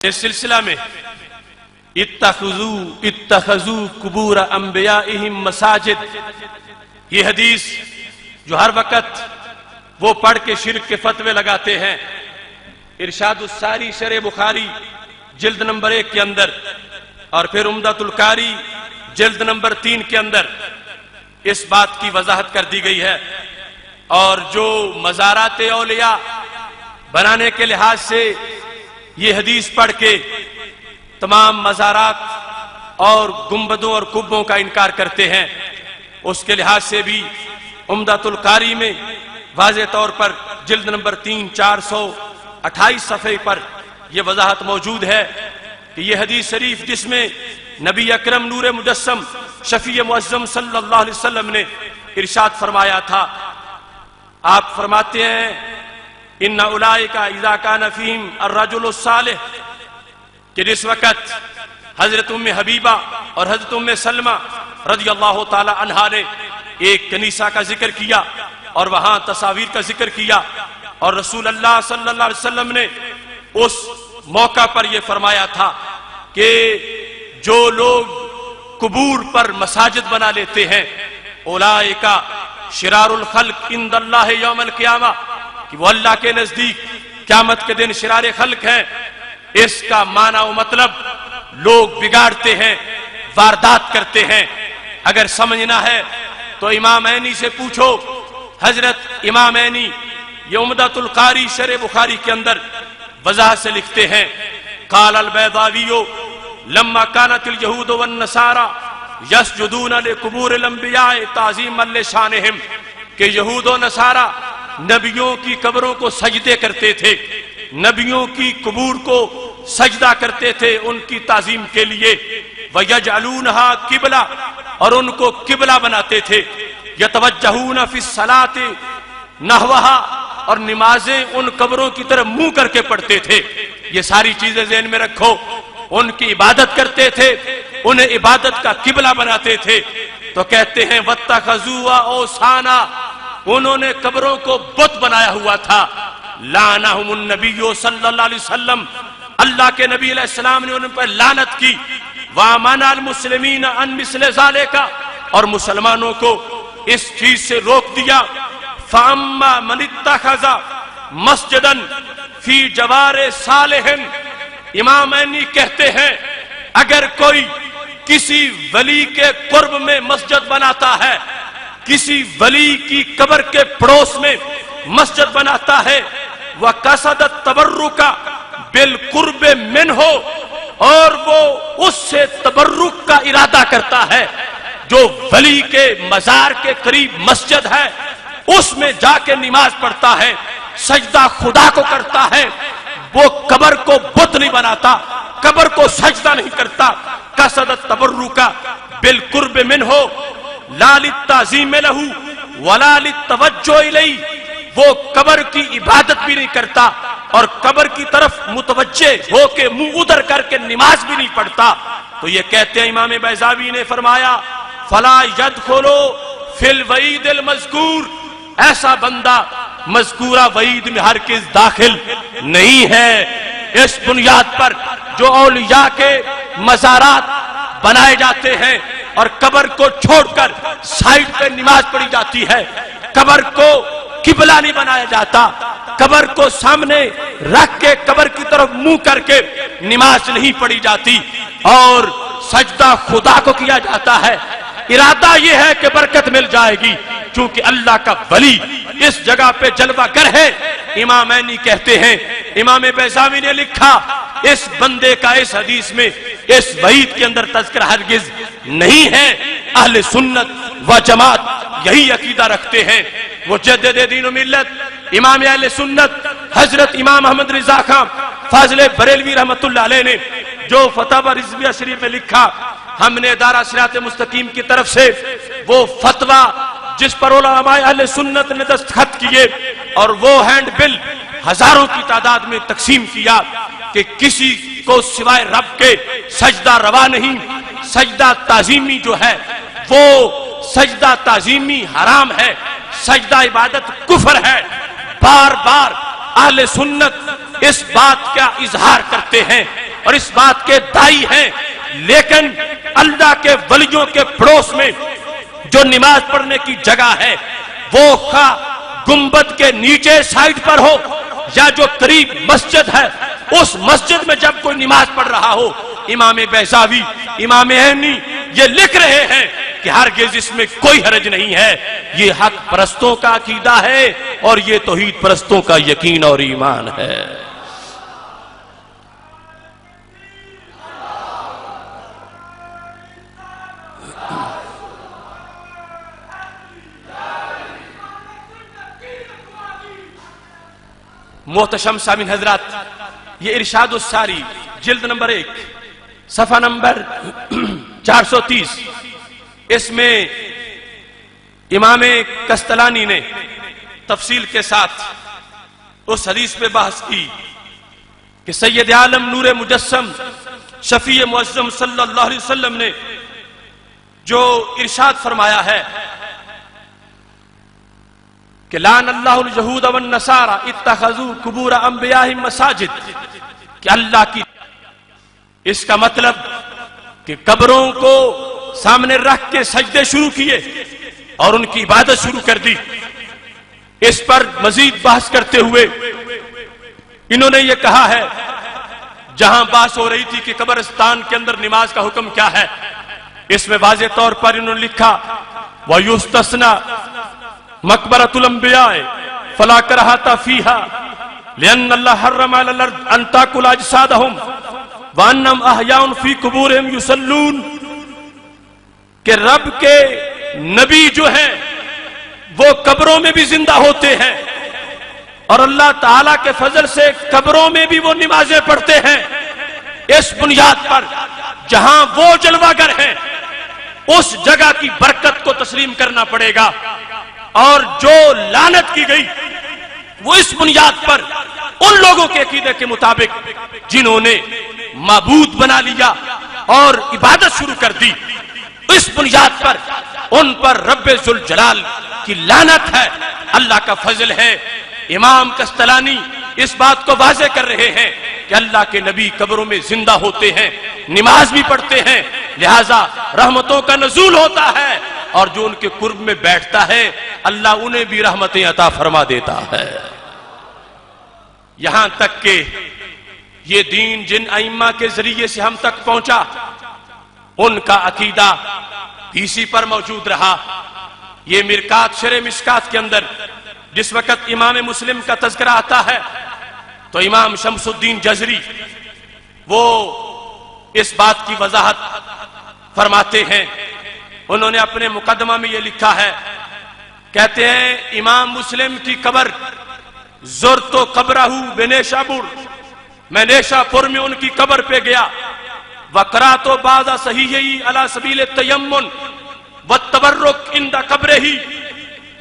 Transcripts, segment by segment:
اس سلسلہ میں اتخذو قبور انبیائہم مساجد، یہ حدیث جو ہر وقت وہ پڑھ کے شرک کے فتوے لگاتے ہیں، ارشاد الساری شرح بخاری جلد نمبر 1 کے اندر اور پھر عمدۃ القاری جلد نمبر 3 کے اندر اس بات کی وضاحت کر دی گئی ہے۔ اور جو مزارات اولیاء بنانے کے لحاظ سے یہ حدیث پڑھ کے تمام مزارات اور گنبدوں اور قبوں کا انکار کرتے ہیں، اس کے لحاظ سے بھی عمدۃ القاری میں واضح طور پر جلد نمبر 3 428 صفحے پر یہ وضاحت موجود ہے کہ یہ حدیث شریف جس میں نبی اکرم نور مجسم شفیع معظم صلی اللہ علیہ وسلم نے ارشاد فرمایا تھا، آپ فرماتے ہیں ان اولئک اذا کان فیہم الرجل الصالح، کہ جس وقت حضرت ام حبیبہ اور حضرت ام سلمہ رضی اللہ تعالی عنہا نے ایک کنیسہ کا ذکر کیا اور وہاں تصاویر کا ذکر کیا، اور رسول اللہ صلی اللہ علیہ وسلم نے اس موقع پر یہ فرمایا تھا کہ جو لوگ قبور پر مساجد بنا لیتے ہیں اولئک شرار الخلق عند اللہ یوم القیامہ، کہ وہ اللہ کے نزدیک قیامت کے دن شرار خلق ہیں۔ اس کا معنی و مطلب لوگ بگاڑتے ہیں، واردات کرتے ہیں۔ اگر سمجھنا ہے تو امام عینی سے پوچھو، حضرت امام عینی یہ عمدۃ القاری شرح بخاری کے اندر وضاحت سے لکھتے ہیں، قال البیضاوی لما كانت اليهود والنصارى يسجدون لقبور الانبیاء تعظیما لشانهم، کہ یہود و نصارہ نبیوں کی قبروں کو سجدے کرتے تھے، نبیوں کی قبور کو سجدہ کرتے تھے ان کی تعظیم کے لیے، وَيَجْعَلُونَهَا قِبْلَةً، اور ان کو قبلہ بناتے تھے، يَتَوَجَّهُونَ فِي الصَّلَاةِ نَحْوَهَا، اور نمازیں ان قبروں کی طرف منہ کر کے پڑھتے تھے۔ یہ ساری چیزیں ذہن میں رکھو، ان کی عبادت کرتے تھے، انہیں عبادت کا قبلہ بناتے تھے۔ تو کہتے ہیں وَاتَّخَذُوهَا أَوْثَانًا، انہوں نے قبروں کو بت بنایا ہوا تھا۔ لعنہم النبی صلی اللہ علیہ وسلم، اللہ کے نبی علیہ السلام نے ان پر لعنت کی۔ وَمَنَعَ الْمُسْلِمِينَ عَنْ مِثْلِ ذَلِكَ، اور مسلمانوں کو اس چیز سے روک دیا۔ فَأَمَّا مَنِ اتَّخَذَ مَسْجِدًا فِي جَوَارِ صَالِحٍ، امام عینی کہتے ہیں اگر کوئی کسی ولی کے قرب میں مسجد بناتا ہے، کسی ولی کی قبر کے پڑوس میں مسجد بناتا ہے، وَقَصَدَ التَّبَرُّكَ بِالْقُرْبِ مِنْهُ، اور وہ اس سے تبرک کا ارادہ کرتا ہے، جو ولی کے مزار کے قریب مسجد ہے اس میں جا کے نماز پڑھتا ہے، سجدہ خدا کو کرتا ہے، وہ قبر کو بت نہیں بناتا، قبر کو سجدہ نہیں کرتا۔ قصد التبرک بالقرب منہ لا للتعظیم لہ ولا للتوجہ الیہ، وہ قبر کی عبادت بھی نہیں کرتا اور قبر کی طرف متوجہ ہو کے منہ ادھر کر کے نماز بھی نہیں پڑھتا۔ تو یہ کہتے ہیں امام بیضاوی نے فرمایا فلا يدخل فی الوعید المذکور، ایسا بندہ مذکورہ وعید میں ہرگز داخل نہیں ہے۔ اس بنیاد پر جو اولیاء کے مزارات بنائے جاتے ہیں اور قبر کو چھوڑ کر سائڈ پہ نماز پڑھی جاتی ہے، قبر کو قبلہ نہیں بنایا جاتا، قبر کو سامنے رکھ کے قبر کی طرف منہ کر کے نماز نہیں پڑھی جاتی، اور سجدہ خدا کو کیا جاتا ہے۔ ارادہ یہ ہے کہ برکت مل جائے گی، چونکہ اللہ کا ولی اس جگہ پہ جلوہ گر ہے۔ امام عینی کہتے ہیں، امام بیضاوی نے لکھا اس بندے کا اس حدیث میں اس وعید کے اندر تذکرہ ہرگز نہیں ہے۔ اہل سنت و جماعت یہی عقیدہ رکھتے ہیں۔ مجدد دین و ملت امام اہل سنت حضرت امام احمد رضا خان فاضل بریلوی رحمت اللہ علیہ نے جو فتاوی رضویہ شریف میں لکھا، ہم نے ادارہ صراط مستقیم کی طرف سے وہ فتویٰ جس پر علماء اہل سنت نے دستخط کیے اور وہ ہینڈ بل ہزاروں کی تعداد میں تقسیم کیا کہ کسی کو سوائے رب کے سجدہ روا نہیں، سجدہ تعظیمی جو ہے وہ سجدہ تعظیمی حرام ہے، سجدہ عبادت کفر ہے۔ بار بار اہل سنت اس بات کا اظہار کرتے ہیں اور اس بات کے دائی ہیں، لیکن اللہ کے ولیوں کے پڑوس میں جو نماز پڑھنے کی جگہ ہے وہ خواہ گنبد کے نیچے سائڈ پر ہو یا جو قریب مسجد ہے اس مسجد میں جب کوئی نماز پڑھ رہا ہو، امام بیضاوی، امام عینی یہ لکھ رہے ہیں کہ ہرگز اس میں کوئی حرج نہیں ہے، یہ حق پرستوں کا عقیدہ ہے اور یہ توحید پرستوں کا یقین اور ایمان ہے۔ محتشم سامعین حضرات، یہ ارشاد الساری جلد نمبر 1 صفحہ نمبر 430، اس میں امام کستلانی نے تفصیل کے ساتھ اس حدیث پہ بحث کی کہ سید عالم نور مجسم شفیع معظم صلی اللہ علیہ وسلم نے جو ارشاد فرمایا ہے کہ لعن اللہ اليہود والنصارى اتخذوا قبور انبیائہم مساجد، کہ اللہ کی، اس کا مطلب کہ قبروں کو سامنے رکھ کے سجدے شروع کیے اور ان کی عبادت شروع کر دی۔ اس پر مزید بحث کرتے ہوئے انہوں نے یہ کہا ہے، جہاں بحث ہو رہی تھی کہ قبرستان کے اندر نماز کا حکم کیا ہے، اس میں واضح طور پر انہوں نے لکھا وَيُسْتَثْنَى مقبرۃ الانبیاء فلا کرہۃ فیہا لأن اللہ حرم علی الارض ان تاکل اجسادہم وانہم احیاء فی قبورہم یصلون، کہ رب کے نبی جو ہیں وہ قبروں میں بھی زندہ ہوتے ہیں اور اللہ تعالیٰ کے فضل سے قبروں میں بھی وہ نمازیں پڑھتے ہیں۔ اس بنیاد پر جہاں وہ جلوہ گر ہیں اس جگہ کی برکت کو تسلیم کرنا پڑے گا، اور جو لعنت کی گئی وہ اس بنیاد پر ان لوگوں کے عقیدے کے مطابق جنہوں نے معبود بنا لیا اور عبادت شروع کر دی، اس بنیاد پر ان پر رب ذوالجلال کی لعنت ہے۔ اللہ کا فضل ہے، امام کستلانی اس بات کو واضح کر رہے ہیں کہ اللہ کے نبی قبروں میں زندہ ہوتے ہیں، نماز بھی پڑھتے ہیں، لہذا رحمتوں کا نزول ہوتا ہے، اور جو ان کے قرب میں بیٹھتا ہے اللہ انہیں بھی رحمتیں عطا فرما دیتا ہے۔ یہاں تک کہ یہ دین جن ائمہ کے ذریعے سے ہم تک پہنچا ان کا عقیدہ اسی پر موجود رہا۔ یہ مرکات شرح مشکات کے اندر جس وقت امام مسلم کا تذکرہ آتا ہے تو امام شمس الدین جزری وہ اس بات کی وضاحت فرماتے ہیں، انہوں نے اپنے مقدمہ میں یہ لکھا ہے، کہتے ہیں امام مسلم کی قبر زرت قبرہ بنیشابور، میں نیشاپور میں ان کی قبر پہ گیا، وقرات بعض صحیحی علی سبیل التیمم والتبرک عند قبرہ،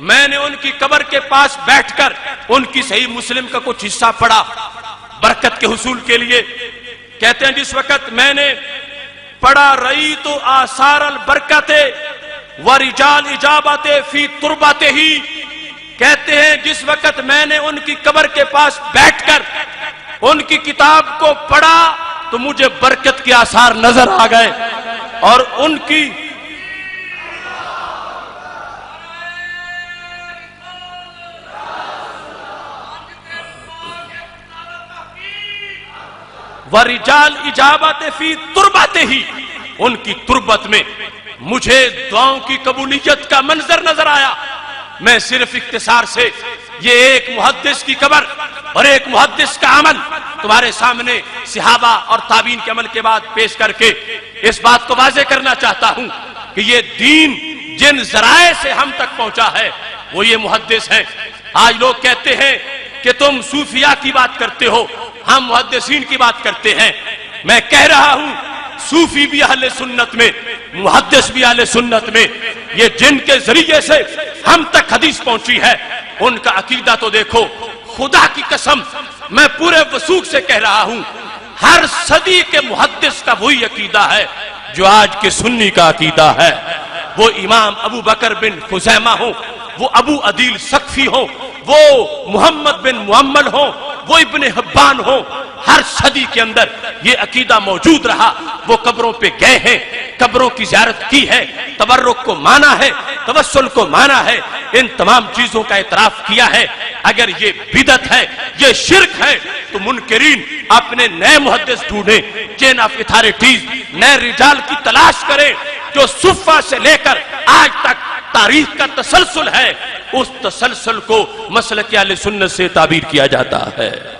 میں نے ان کی قبر کے پاس بیٹھ کر ان کی صحیح مسلم کا کچھ حصہ پڑھا برکت کے حصول کے لیے۔ کہتے ہیں جس وقت میں نے پڑھا رأیت آثار البرکت ورجال اجابت فی تربتہ، کہتے ہیں جس وقت میں نے ان کی قبر کے پاس بیٹھ کر ان کی کتاب کو پڑھا تو مجھے برکت کے آثار نظر آ گئے، اور ان کی ورجال اجابت فی تربتہ، ان کی تربت میں مجھے دعاؤں کی قبولیت کا منظر نظر آیا۔ میں صرف اختصار سے یہ ایک محدث کی قبر اور ایک محدث کا عمل تمہارے سامنے صحابہ اور تابعین کے عمل کے بعد پیش کر کے اس بات کو واضح کرنا چاہتا ہوں کہ یہ دین جن ذرائع سے ہم تک پہنچا ہے وہ یہ محدث ہیں۔ آج لوگ کہتے ہیں کہ تم صوفیاء کی بات کرتے ہو، ہم محدثین کی بات کرتے ہیں۔ میں کہہ رہا ہوں صوفی بھی اہل سنت میں، محدث بھی اہل سنت میں، یہ جن کے ذریعے سے ہم تک حدیث پہنچی ہے ان کا عقیدہ تو دیکھو۔ خدا کی قسم میں پورے وثوق سے کہہ رہا ہوں ہر صدی کے محدث کا وہی عقیدہ ہے جو آج کے سنی کا عقیدہ ہے۔ وہ امام ابو بکر بن خزیمہ ہوں، وہ ابو عدیل سقفی ہوں، وہ محمد بن معمل ہوں، وہ ابن حبان ہوں، ہر صدی کے اندر یہ عقیدہ موجود رہا، وہ قبروں پہ گئے ہیں، قبروں کی زیارت کی ہے، تبرک کو مانا ہے، توسل کو مانا ہے، ان تمام چیزوں کا اعتراف کیا ہے۔ اگر یہ بدعت ہے، یہ شرک ہے، تو منکرین اپنے نئے محدث ڈھونڈیں، چین آف اتھارٹیز، نئے رجال کی تلاش کریں جو صفہ سے لے کر آج تک تاریخ کا تسلسل ہے، اس تسلسل کو مسلک اہل سنت سے تعبیر کیا جاتا ہے۔